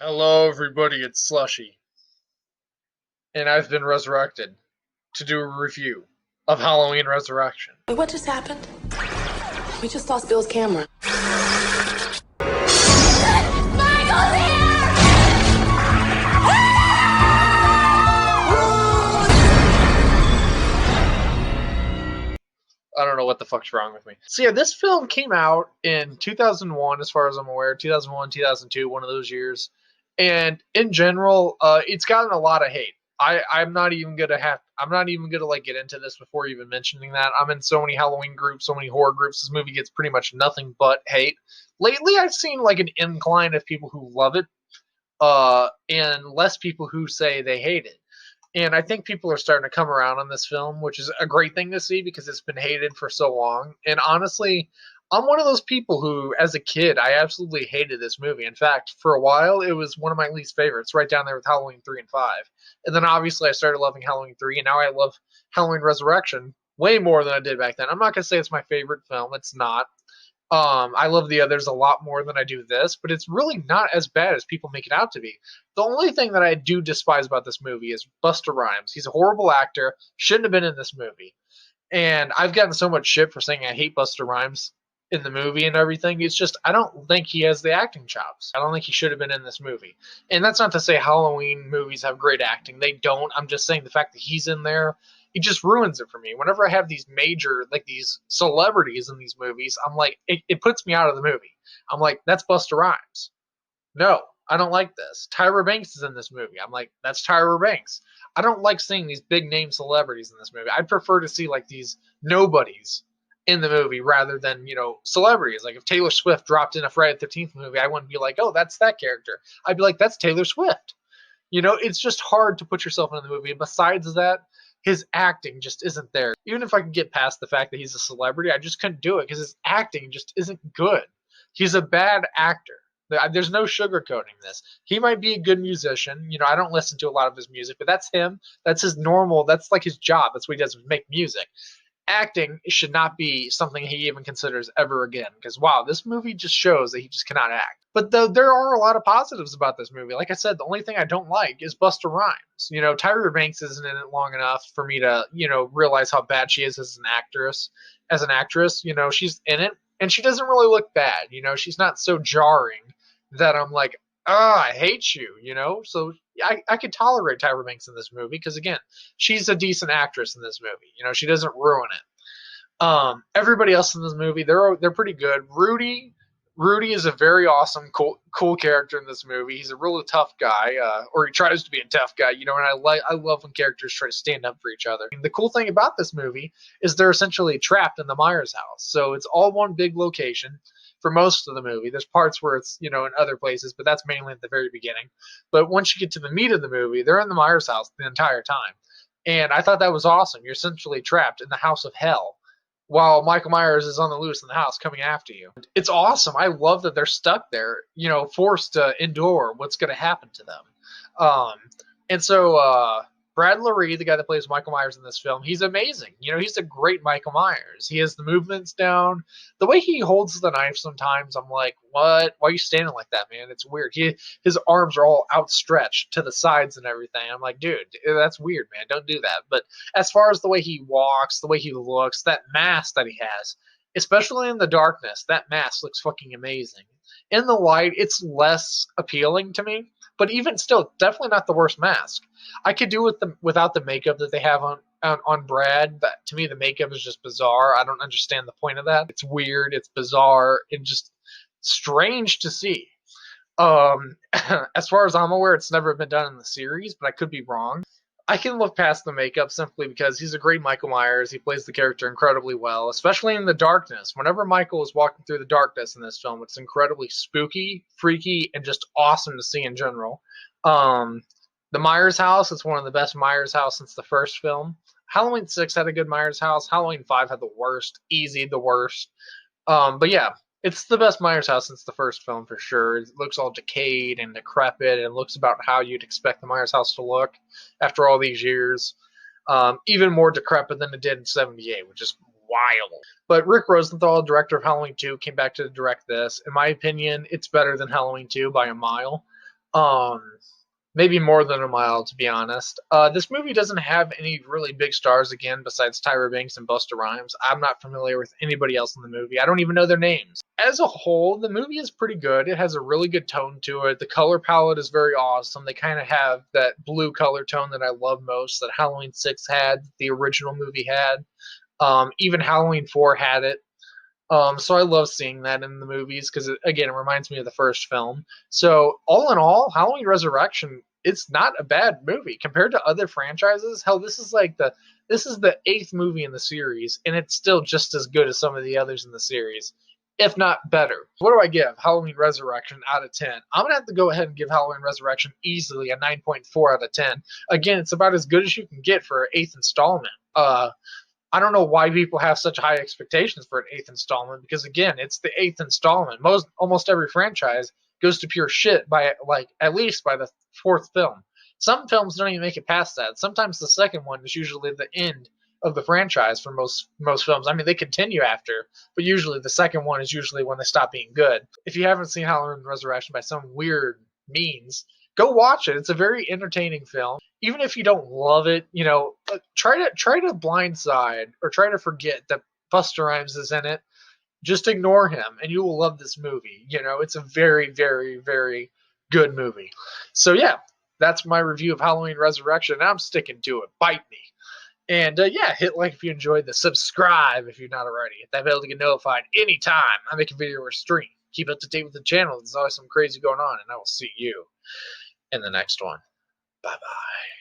Hello, everybody, it's Slushy, and I've been resurrected to do a review of Halloween Resurrection. What just happened? We just lost Bill's camera. Michael's I don't know what the fuck's wrong with me. So yeah, this film came out in 2001, as far as I'm aware, 2001, 2002, one of those years. And in general, it's gotten a lot of hate. I'm not even gonna like get into this before even mentioning that. I'm in so many Halloween groups, so many horror groups. This movie gets pretty much nothing but hate. Lately, I've seen like an incline of people who love it, and less people who say they hate it. And I think people are starting to come around on this film, which is a great thing to see because it's been hated for so long. And honestly, I'm one of those people who, as a kid, I absolutely hated this movie. In fact, for a while, it was one of my least favorites, right down there with Halloween 3 and 5. And then obviously I started loving Halloween 3, and now I love Halloween Resurrection way more than I did back then. I'm not going to say it's my favorite film, it's not. I love the others a lot more than I do this, but it's really not as bad as people make it out to be. The only thing that I do despise about this movie is Busta Rhymes. He's a horrible actor, shouldn't have been in this movie. And I've gotten so much shit for saying I hate Busta Rhymes in the movie and everything. It's just, I don't think he has the acting chops. I don't think he should have been in this movie. And that's not to say Halloween movies have great acting. They don't. I'm just saying the fact that he's in there, it just ruins it for me. Whenever I have these major, like these celebrities in these movies, I'm like, it puts me out of the movie. I'm like, that's Busta Rhymes. No, I don't like this. Tyra Banks is in this movie. I'm like, that's Tyra Banks. I don't like seeing these big name celebrities in this movie. I'd prefer to see like these nobodies in the movie rather than, celebrities. Like if Taylor Swift dropped in a Friday the 13th movie, I wouldn't be like, oh, that's that character. I'd be like, that's Taylor Swift. It's just hard to put yourself in the movie. And besides that, his acting just isn't there. Even if I could get past the fact that he's a celebrity, I just couldn't do it because his acting just isn't good. He's a bad actor. There's no sugarcoating this. He might be a good musician. I don't listen to a lot of his music, but that's him. That's his normal. That's like his job. That's what he does, make music. Acting should not be something he even considers ever again. Because wow, this movie just shows that he just cannot act. But there are a lot of positives about this movie. Like I said, the only thing I don't like is Busta Rhymes. Tyra Banks isn't in it long enough for me to, realize how bad she is as an actress. As an actress, she's in it and she doesn't really look bad. She's not so jarring that I'm like, oh, I hate you. So I could tolerate Tyra Banks in this movie because again, she's a decent actress in this movie. She doesn't ruin it. Everybody else in this movie, they're pretty good. Rudy is a very awesome, cool character in this movie. He's a really tough guy, or he tries to be a tough guy. And I love when characters try to stand up for each other. And the cool thing about this movie is they're essentially trapped in the Myers house, so it's all one big location for most of the movie. There's parts where it's, in other places, but that's mainly at the very beginning. But once you get to the meat of the movie, they're in the Myers house the entire time. And I thought that was awesome. You're essentially trapped in the house of hell while Michael Myers is on the loose in the house coming after you. It's awesome. I love that they're stuck there, forced to endure what's going to happen to them. And so Brad Loree, the guy that plays Michael Myers in this film, he's amazing. He's a great Michael Myers. He has the movements down. The way he holds the knife sometimes, I'm like, what? Why are you standing like that, man? It's weird. His arms are all outstretched to the sides and everything. I'm like, dude, that's weird, man. Don't do that. But as far as the way he walks, the way he looks, that mask that he has, especially in the darkness, that mask looks fucking amazing. In the light, it's less appealing to me. But even still, definitely not the worst mask. I could do without the makeup that they have on Brad. But to me, the makeup is just bizarre. I don't understand the point of that. It's weird. It's bizarre. And just strange to see. As far as I'm aware, it's never been done in the series, but I could be wrong. I can look past the makeup simply because he's a great Michael Myers. He plays the character incredibly well, especially in the darkness. Whenever Michael is walking through the darkness in this film, it's incredibly spooky, freaky, and just awesome to see in general. The Myers house, it's one of the best Myers house since the first film. Halloween 6 had a good Myers house. Halloween 5 had the worst, easy the worst. But yeah, it's the best Myers house since the first film for sure. It looks all decayed and decrepit and looks about how you'd expect the Myers house to look after all these years. Even more decrepit than it did in 78, which is wild. But Rick Rosenthal, director of Halloween 2, came back to direct this. In my opinion, it's better than Halloween 2 by a mile. Um, Maybe more than a mile, to be honest. This movie doesn't have any really big stars again besides Tyra Banks and Busta Rhymes. I'm not familiar with anybody else in the movie. I don't even know their names. As a whole, the movie is pretty good. It has a really good tone to it. The color palette is very awesome. They kind of have that blue color tone that I love most, that Halloween 6 had, the original movie had. Even Halloween 4 had it. So I love seeing that in the movies because, again, it reminds me of the first film. So all in all, Halloween Resurrection, it's not a bad movie compared to other franchises. Hell, this is the eighth movie in the series, and it's still just as good as some of the others in the series, if not better. What do I give Halloween Resurrection out of 10? I'm gonna have to go ahead and give Halloween Resurrection easily a 9.4 out of 10. Again, it's about as good as you can get for an eighth installment. I don't know why people have such high expectations for an eighth installment because again, it's the eighth installment. Almost every franchise goes to pure shit by like at least by the fourth film. Some films don't even make it past that. Sometimes the second one is usually the end of the franchise for most films. I mean, they continue after, but usually the second one is usually when they stop being good. If you haven't seen Halloween Resurrection by some weird means, go watch it. It's a very entertaining film. Even if you don't love it, try to blindside or try to forget that Busta Rhymes is in it. Just ignore him, and you will love this movie. It's a very, very, very good movie. So yeah, that's my review of Halloween Resurrection. And I'm sticking to it. Bite me. And yeah, hit like if you enjoyed this. Subscribe if you're not already. Hit that bell to get notified anytime I make a video or stream. Keep up to date with the channel. There's always some crazy going on, and I will see you in the next one. Bye bye.